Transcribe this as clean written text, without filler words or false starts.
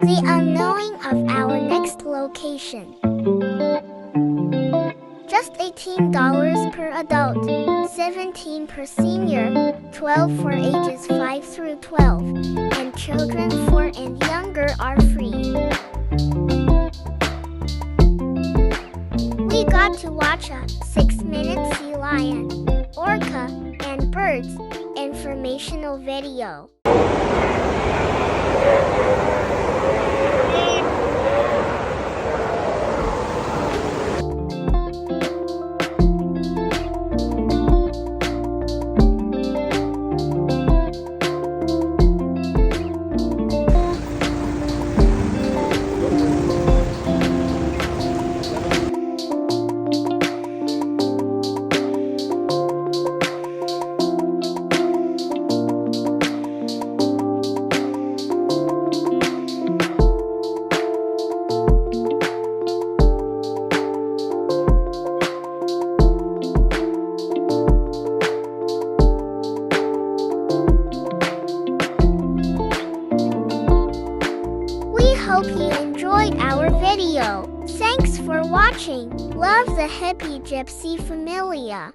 The unknowing of our next location. Just $18 per adult, $17 per senior, $12 for ages 5 through 12, and children 4 and younger are free. We got to watch a 6-minute sea lion, orca, and birds informational video. Hope you enjoyed our video. Thanks for watching. Love the HippieGypsyFamilia.